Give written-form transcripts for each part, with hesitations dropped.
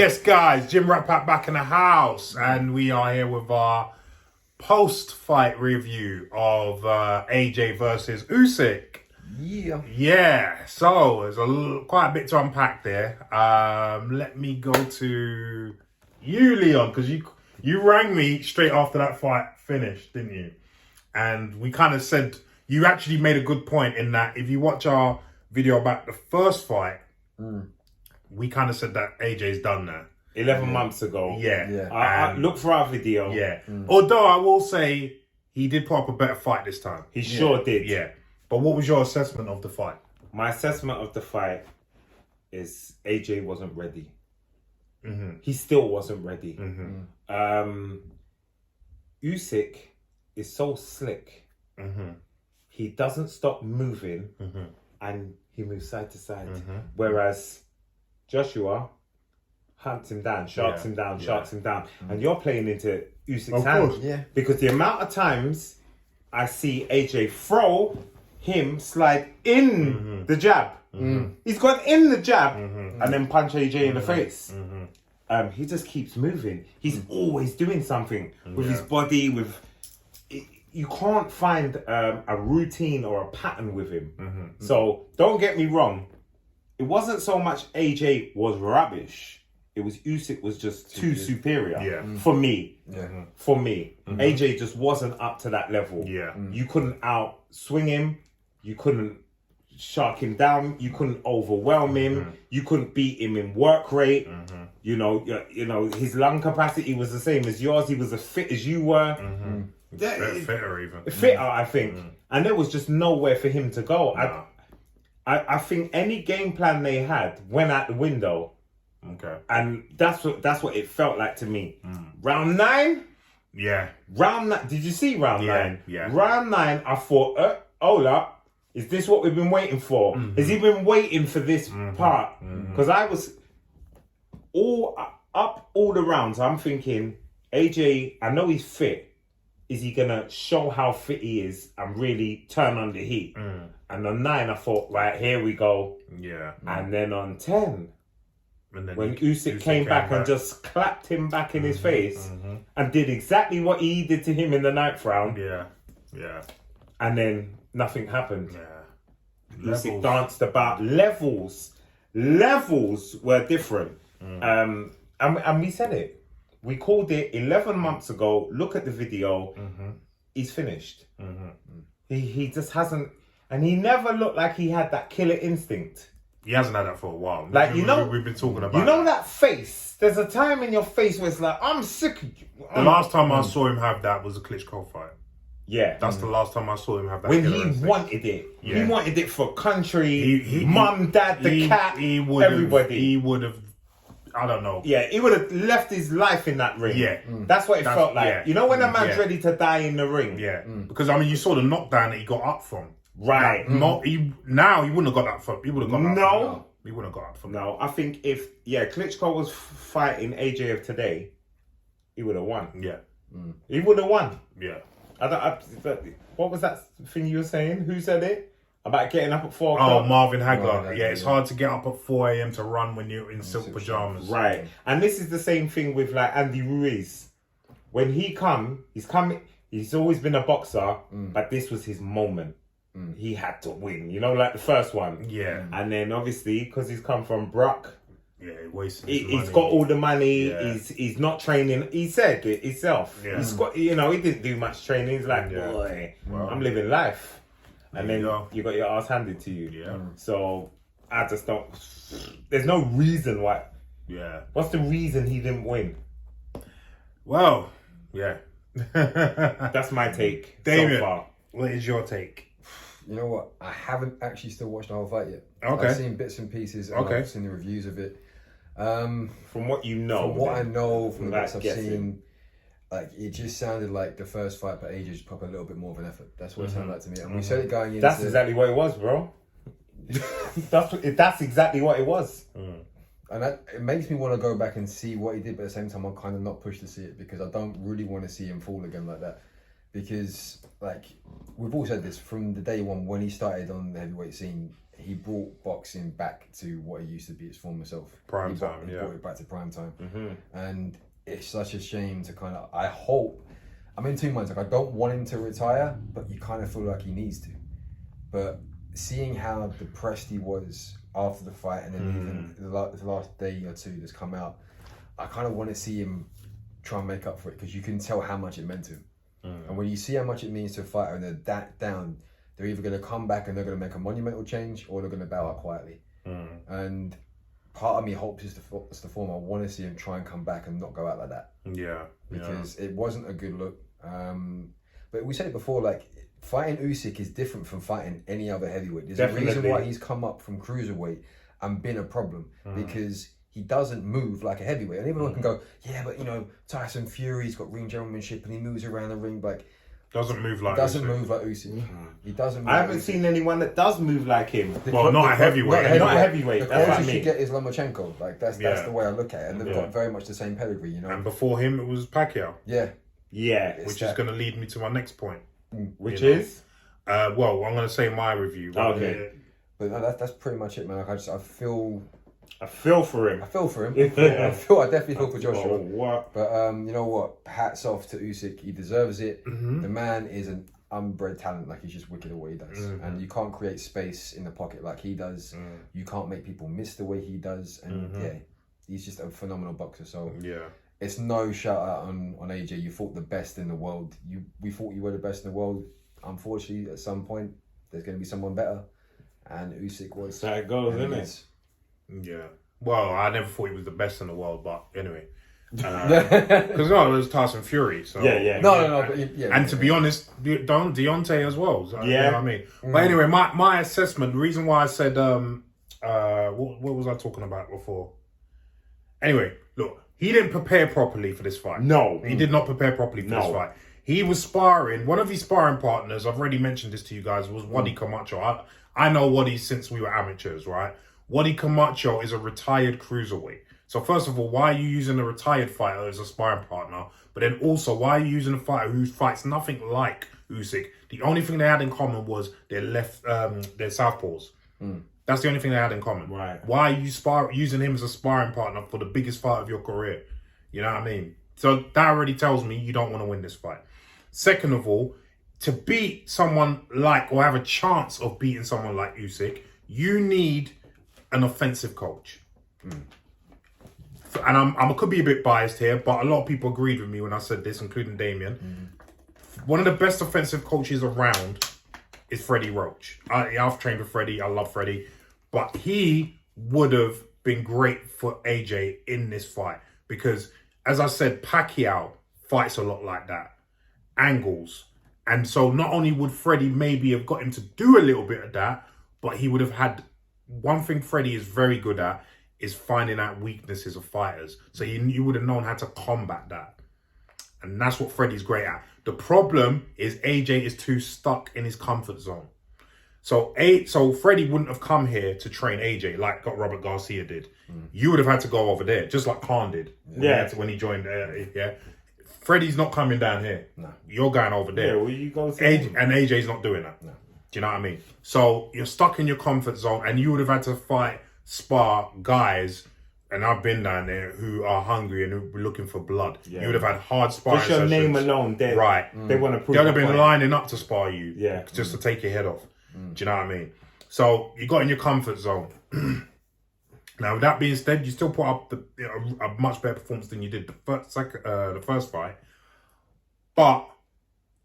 Yes, guys, Jim Rat Pack back in the house, and we are here with our post-fight review of AJ versus Usyk. Yeah. So there's quite a bit to unpack there. Let me go to you, Leon, because you rang me straight after that fight finished, didn't you? And we kind of said you actually made a good point in that if you watch our video about the first fight. We kind of said that AJ's done that 11 months ago. Yeah. I look for our video. Yeah. Although I will say he did put up a better fight this time. He sure did. Yeah. But what was your assessment of the fight? My assessment of the fight is AJ wasn't ready. He still wasn't ready. Usyk is so slick. He doesn't stop moving and he moves side to side. Whereas Joshua hunts him down, sharks him down. And you're playing into Usyk's hand. Because the amount of times I see AJ throw him slide in the jab. He's gone in the jab and then punch AJ in the face. He just keeps moving. He's always doing something with his body, you can't find a routine or a pattern with him. So don't get me wrong. It wasn't so much AJ was rubbish. It was Usyk was just too superior for me. For me. AJ just wasn't up to that level. You couldn't out-swing him. You couldn't shark him down. You couldn't overwhelm him. You couldn't beat him in work rate. You know, his lung capacity was the same as yours. He was as fit as you were. Fitter even. Fitter, I think. And there was just nowhere for him to go. No. I think any game plan they had went out the window. Okay. And that's what it felt like to me. Round 9? Yeah. Round 9. Did you see round 9? Yeah. Round 9, I thought, hold up. Is this what we've been waiting for? Has he been waiting for this part? Because I was all the rounds. I'm thinking, AJ, I know he's fit. Is he going to show how fit he is and really turn on the heat? And on 9, I thought, right, here we go. Yeah. And then on 10, when Usyk came back and just clapped him back in his face and did exactly what he did to him in the 9th round. Yeah. And then nothing happened. Usyk Levels. danced about. Levels were different. And we said it. We called it 11 months ago. Look at the video. He's finished. He just hasn't, and he never looked like he had that killer instinct. He hasn't had that for a while. Like, we've been talking about. You know that face. There's a time in your face where it's like, I'm sick of you. The last time I saw him have that was the Klitschko fight. Yeah, that's the last time I saw him have that. When he wanted it, he wanted it for country, mum, dad, the cat, everybody. He would have. I don't know. Yeah, he would have left his life in that ring. Yeah. That's what it felt like. Yeah. You know when a man's ready to die in the ring? Yeah. Because, I mean, you saw the knockdown that he got up from. Right. Like, he wouldn't have got that from. He would have got that from. He wouldn't have got up from. No, I think if, Klitschko was fighting AJ of today, he would have won. Yeah. He would have won. Yeah. What was that thing you were saying? Who said it? About getting up at 4 o'clock. Oh, Marvin Haggard. It's hard to get up at 4 a.m. to run when you're in silk pajamas. Right. And this is the same thing with like Andy Ruiz. When he's always been a boxer, but this was his moment. He had to win. You know, like the first one. Yeah. And then obviously, because he's come from Brock, he's got all the money. Yeah. He's not training. He said it himself. Yeah. He's got, he didn't do much training. He's like, boy, I'm living life. And then you got your ass handed to you. Yeah. So I just don't. There's no reason why. Yeah. What's the reason he didn't win? Well, yeah. That's my take. Damien, so far. What is your take? You know what? I haven't actually still watched the whole fight yet. Okay. I've seen bits and pieces. And I've seen the reviews of it. From what you know. From what I know, from the bits I've guessing. seen. Like, it just sounded like the first fight, but AJ just put up a little bit more of an effort. That's what it sounded like to me. And we said it going into... That's exactly what it was, bro. That's exactly what it was. And it makes me want to go back and see what he did, but at the same time, I'm kind of not pushed to see it because I don't really want to see him fall again like that. because like we've all said this from the day one when he started on the heavyweight scene. He brought boxing back to what it used to be its former self. He brought it back to prime time, and it's such a shame to kind of. I'm in two minds. Like I don't want him to retire, but you kind of feel like he needs to. But seeing how depressed he was after the fight, and then even the last day or two that's come out, I kind of want to see him try and make up for it because you can tell how much it meant to him. And when you see how much it means to a fighter and they're that down, they're either going to come back and they're going to make a monumental change or they're going to bow out quietly. And part of me hopes it's the form. I want to see him try and come back and not go out like that. Yeah. Because it wasn't a good look. But we said it before, like, fighting Usyk is different from fighting any other heavyweight. There's a reason why he's come up from cruiserweight and been a problem. Because he doesn't move like a heavyweight. And everyone can go, yeah, but, you know, Tyson Fury's got ring gentlemanship and he moves around the ring, like... Doesn't move like Usyk. He doesn't move I haven't seen anyone that does move like him. Not a heavyweight. Not a heavyweight. The That's what I closest mean. you get is Lomachenko. Like, that's the way I look at it. And they've got very much the same pedigree, you know? And before him, it was Pacquiao. Yeah. Which is going to lead me to my next point. Which is? Well, I'm going to say my review. Okay. But no, that's pretty much it, man. Like, I feel for him. I definitely feel for Joshua. Oh, what? But you know what? Hats off to Usyk. He deserves it. The man is an unbred talent. Like, he's just wicked at what he does. And you can't create space in the pocket like he does. You can't make people miss the way he does. And he's just a phenomenal boxer. So it's no shout out on AJ. You fought the best in the world. We thought you were the best in the world. Unfortunately, at some point, there's going to be someone better. And Usyk was. That's how it goes, isn't it? Yeah. Well, I never thought he was the best in the world, but anyway. Because it was Tyson Fury. So No. But and to be honest, Deontay as well. So, you know what I mean? Mm. But anyway, my assessment, the reason why I said, what was I talking about before? Anyway, look, he didn't prepare properly for this fight. No. He did not prepare properly for this fight. He was sparring. One of his sparring partners, I've already mentioned this to you guys, was Wadi Camacho. I know Wadi since we were amateurs, right? Wadi Camacho is a retired cruiserweight. So first of all, why are you using a retired fighter as a sparring partner? But then also, why are you using a fighter who fights nothing like Usyk? The only thing they had in common was their southpaws. That's the only thing they had in common. Right. Why are you using him as a sparring partner for the biggest fight of your career? You know what I mean? So that already tells me you don't want to win this fight. Second of all, to beat someone like, or have a chance of beating someone like Usyk, you need an offensive coach. And I could be a bit biased here, but a lot of people agreed with me when I said this, including Damien. One of the best offensive coaches around is Freddie Roach. I've trained with Freddie. I love Freddie. But he would have been great for AJ in this fight. Because, as I said, Pacquiao fights a lot like that. Angles. And so not only would Freddie maybe have got him to do a little bit of that, but he would have had... One thing Freddie is very good at is finding out weaknesses of fighters. So you would have known how to combat that. And that's what Freddie's great at. The problem is AJ is too stuck in his comfort zone. So Freddie wouldn't have come here to train AJ like Robert Garcia did. You would have had to go over there, just like Khan did. When he joined. Freddie's not coming down here. No. You're going over there. Yeah, well, you go and AJ's not doing that. No. Do you know what I mean? So you're stuck in your comfort zone, and you would have had to spar guys, and I've been down there, who are hungry and who are looking for blood. You would have had hard sparring just your sessions. name alone, they want to prove. They would have been lining up to spar you, just to take your head off. Do you know what I mean? So you got in your comfort zone. Now, with that being said, you still put up a much better performance than you did the first fight. But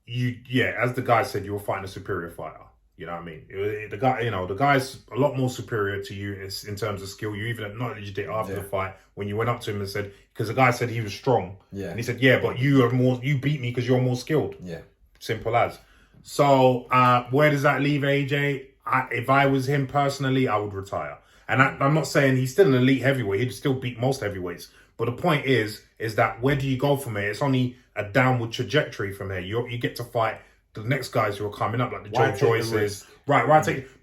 as the guy said, you were fighting a superior fighter. You know what I mean? The guy's a lot more superior to you in terms of skill. You even acknowledged it after the fight when you went up to him and said, because the guy said he was strong. Yeah. And he said, but you beat me because you're more skilled. Yeah. Simple as. So where does that leave AJ? If I was him personally, I would retire. And I'm not saying he's still an elite heavyweight. He'd still beat most heavyweights. But the point is that where do you go from here? It's only a downward trajectory from here. You get to fight the next guys who are coming up, like the Joe Joyces. Right.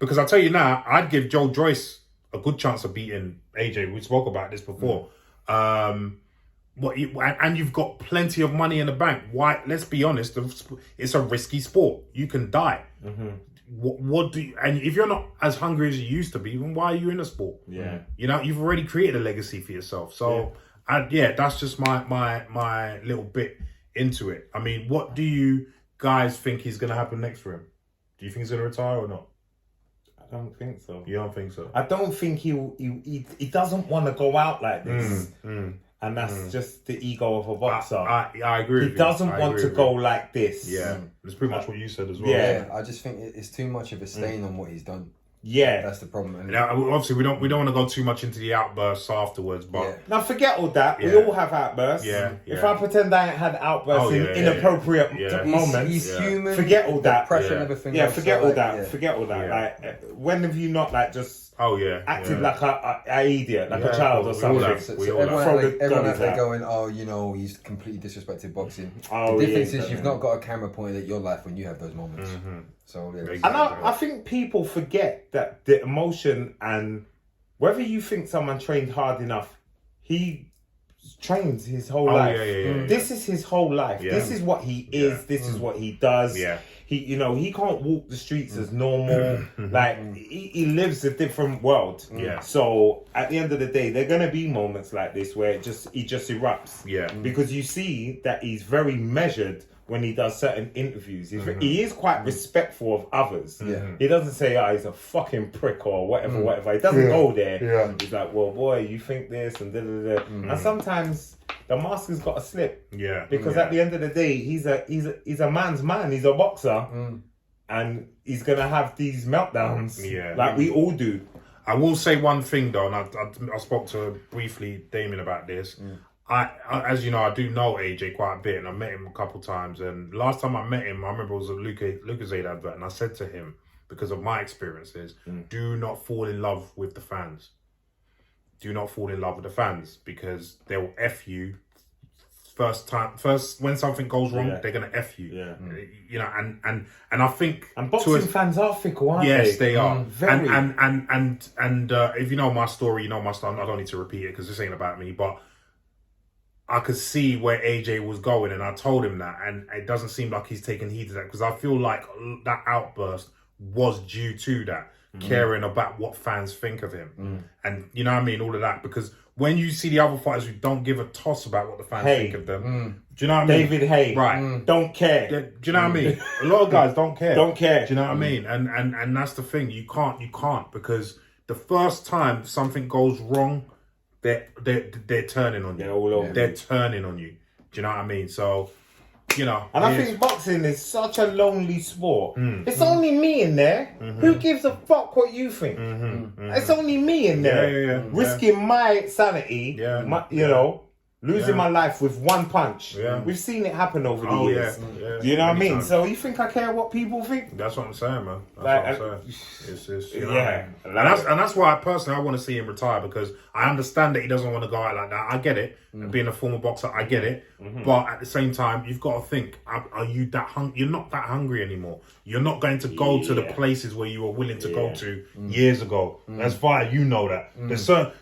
Because I tell you now, I'd give Joe Joyce a good chance of beating AJ. We spoke about this before. and you've got plenty of money in the bank. Why? Let's be honest. It's a risky sport. You can die. What do you, and if you're not as hungry as you used to be, then why are you in the sport? Yeah. You know, you've already created a legacy for yourself. So, that's just my little bit into it. I mean, what do you guys think is going to happen next for him? Do you think he's going to retire or not? I don't think so. You don't think so? I don't think he doesn't want to go out like this. And that's just the ego of a boxer. I agree. He doesn't want to go like this. Yeah, that's pretty much what you said as well. Yeah, I just think it's too much of a stain on what he's done. Yeah, that's the problem. And now, obviously, we don't want to go too much into the outbursts afterwards, but now forget all that. We all have outbursts. If I pretend I ain't had outbursts in inappropriate moments, he's human. Forget all that. Pressure and everything. Forget all that. Forget all that. Like, when have you not just acted like an idiot, like a child or something? So everyone out there going, oh, you know, he's completely disrespected boxing. The difference is you've not got a camera pointed at your life when you have those moments. So and I think people forget that the emotion, and whether you think someone trained hard enough, he trains his whole life. This is his whole life. This is what he is. This is what he does. He can't walk the streets as normal. Like he lives a different world. So at the end of the day, there are gonna be moments like this where he just erupts. Because you see that he's very measured when he does certain interviews. He is quite respectful of others. He doesn't say, he's a fucking prick or whatever. He doesn't go there. He's like, well, boy, you think this and da-da-da. And sometimes the mask has got to slip. Because at the end of the day, he's a man's man. He's a boxer. And he's going to have these meltdowns like we all do. I will say one thing, though, and I spoke to briefly Damien about this. I, as you know, I do know AJ quite a bit, and I met him a couple of times. And last time I met him, I remember it was a Lucozade advert, and I said to him, because of my experiences, do not fall in love with the fans. Do not fall in love with the fans, because they'll F you first when something goes wrong, they're gonna F you. You know, and I think boxing fans are fickle, aren't they? Yes, they are. Very. And if you know my story, you know my story. I don't need to repeat it because this ain't about me, but I could see where AJ was going, and I told him that, and it doesn't seem like he's taking heed to that, because I feel like that outburst was due to that, caring about what fans think of him. And you know what I mean, all of that, because when you see the other fighters who don't give a toss about what the fans think of them, do you know what I mean? David Hay, right? Don't care. Do you know what I mean? A lot of guys don't care. Don't care. Do you know what I mean? And that's the thing. You can't, because the first time something goes wrong, they're turning on you. They're all over. They're turning on you. Do you know what I mean? So, you know. And I think boxing is such a lonely sport. It's only me in there. Who gives a fuck what you think? It's only me in there. Risking my sanity, you know, losing my life with one punch. We've seen it happen over the years. You know what I mean? So you think I care what people think? That's what I'm saying, man. That's Like, what I'm saying. It's you know what I mean? And that's why personally I want to see him retire, because I understand that he doesn't want to go out like that. I get it. Being a former boxer, I get it. But at the same time, you've got to think: are you that You're not that hungry anymore. You're not going to go to the places where you were willing to go to years ago. As far as you know that.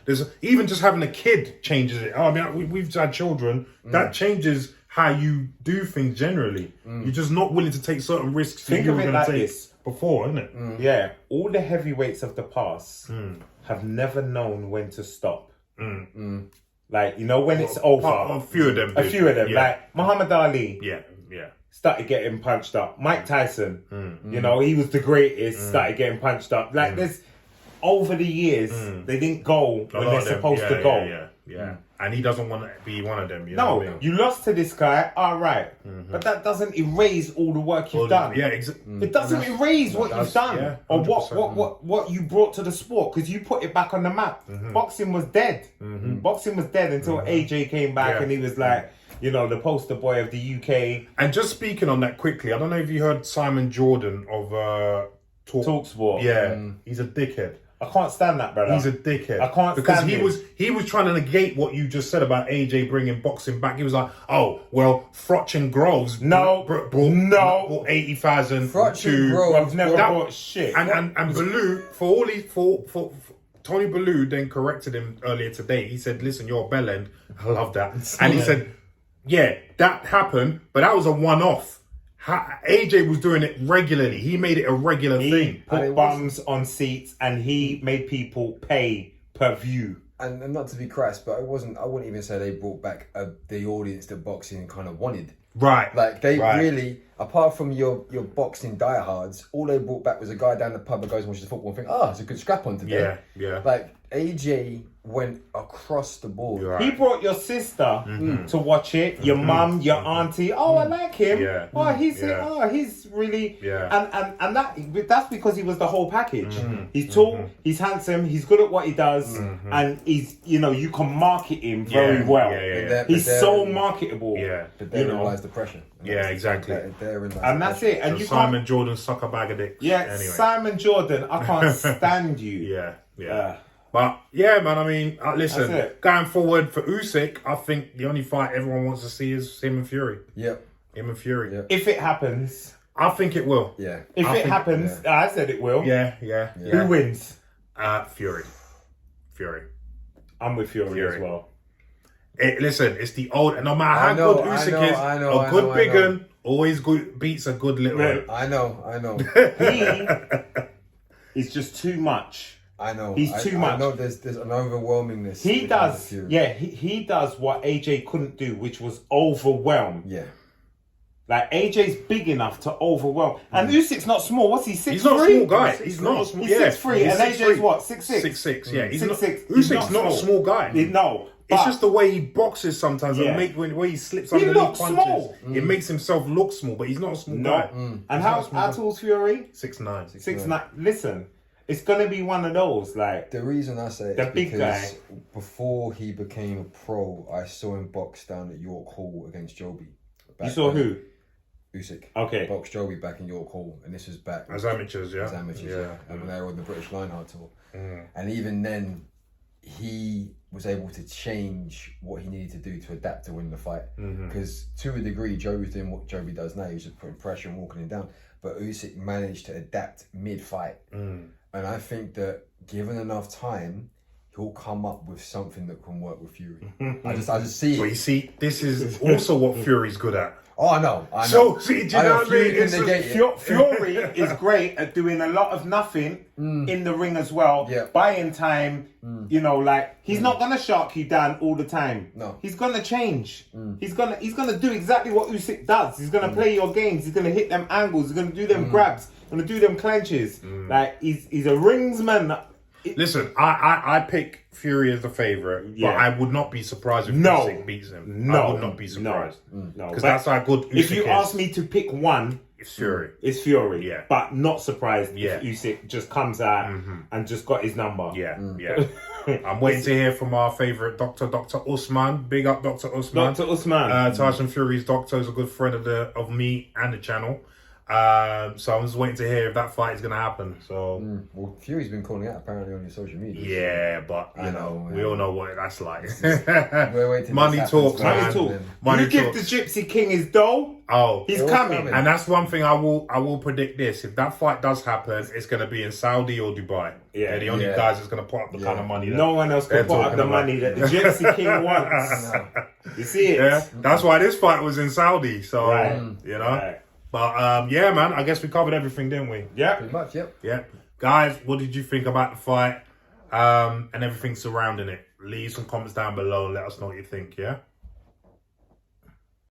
There's even just having a kid changes it. I mean, we've had children. That changes how you do things generally. You're just not willing to take certain risks that you were going to take before, isn't it? Yeah. All the heavyweights of the past have never known when to stop. Like, you know, when it's over. A few of them. A few of them. Like Muhammad Ali. Yeah. Started getting punched up. Mike Tyson. You know, he was the greatest. Started getting punched up. Like, there's over the years, they didn't go when they're supposed to go. Yeah. And he doesn't want to be one of them. You know what I mean? You lost to this guy, all right. But that doesn't erase all the work you've done. It doesn't erase what you've done or what you brought to the sport, because you put it back on the map. Boxing was dead. Boxing was dead until AJ came back and he was like, you know, the poster boy of the UK. And just speaking on that quickly, I don't know if you heard Simon Jordan of Talksport. Yeah, he's a dickhead. I can't stand that, brother. He's a dickhead. I can't because stand he was trying to negate what you just said about AJ bringing boxing back. He was like, oh well, Frotch and Groves brought 80,000 Frotch and Groves never brought shit. And Baloo, for all he for Tony Bellew then corrected him earlier today. He said, listen, you're a bell end. I love that. And he said, yeah, that happened, but that was a one-off. AJ was doing it regularly. He made it a regular thing. He put bums on seats and he made people pay per view. And not to be crass, but I wouldn't even say they brought back the audience that boxing kind of wanted. Right. Like, they really, apart from your boxing diehards, all they brought back was a guy down the pub that goes and watches the football and think, it's a good scrap on today. Yeah. Like, AJ went across the board. Right. He brought your sister to watch it, your mum, your auntie. Oh, I like him. Yeah. Oh, he's really. Yeah. And that's because he was the whole package. He's tall, he's handsome, he's good at what he does, and he's, you can market him very well. Yeah. He's so marketable. Yeah. But they realised the pressure. Yeah, exactly. And that's it. And So you Simon Jordan suck a bag of dicks. Yeah, Anyway. Simon Jordan, I can't stand you. Yeah. But yeah, man. I mean, listen. That's it. Going forward for Usyk, I think the only fight everyone wants to see is him and Fury. Yep. Him and Fury. Yep. If it happens, I think it will. Yeah. If it happens, I said it will. Yeah. Who wins? Fury. I'm with Fury as well. Listen, it's the old. No matter how good Usyk is, a good big un always beats a good little one. I know. He is just too much. I know. He's too much. I know there's an overwhelmingness. He does. Yeah, he does what AJ couldn't do, which was overwhelm. Yeah. Like, AJ's big enough to overwhelm. And Usyk's not small. What's he, 6'3"? He's not a small guy. He's not a small guy. He's 6'3", and AJ's what, 6'6"? 6'6", yeah. He's 6'6". Usyk's not a small guy. No. It's just the way he boxes sometimes and the way he slips underneath looks punches. small. It makes himself look small, but he's not a small guy. And how tall's Fury? 6'9". 6'9". Listen, it's going to be one of those, like... The reason I say the it's big because guy. Before he became a pro, I saw him box down at York Hall against Joby. You saw who? Usyk. Okay. Boxed Joby back in York Hall, and this was back... As amateurs, yeah. And when they were on the British Lionheart tour. And even then, he was able to change what he needed to do to adapt to win the fight. Because to a degree, Joby was doing what Joby does now. He was just putting pressure and walking him down. But Usyk managed to adapt mid-fight. And I think that given enough time, he'll come up with something that can work with Fury. I just see it. But you see, this is also what Fury's good at. Oh, I know. So, see, do you know what I mean? Fury is great at doing a lot of nothing in the ring as well. Yeah. Buying time, like, he's not going to shark you down all the time. No. He's going to change. He's going to do exactly what Usyk does. He's going to play your games. He's going to hit them angles. He's going to do them grabs. He's going to do them clenches. Like, he's a ringsman. Listen, I pick Fury as the favourite, but I would not be surprised if Usyk beats him. I would not be surprised. No. Because that's how good Usyk is. If you ask me to pick one, it's Fury. It's Fury. Yeah. But not surprised if Usyk just comes out and just got his number. Yeah. I'm waiting to hear from our favourite doctor, Dr. Usman. Big up, Dr. Usman. Dr. Usman. Tyson Fury's doctor is a good friend of me and the channel. So I'm just waiting to hear if that fight is going to happen. So well, Fury's been calling out apparently on your social media. Yeah, but you know, we all know what that's like. We're waiting. Money talks, man. You give the Gypsy King his dough. Oh, he's coming. And that's one thing I will predict this. If that fight does happen, it's going to be in Saudi or Dubai. Yeah, they're the only guys that's going to put up the kind of money. No one else can put up the money that the Gypsy King wants. You see it? Yeah, that's why this fight was in Saudi. So you know. Right. But yeah, man, I guess we covered everything, didn't we? Yeah. Pretty much, yep. Yeah. Guys, what did you think about the fight and everything surrounding it? Leave some comments down below and let us know what you think, yeah?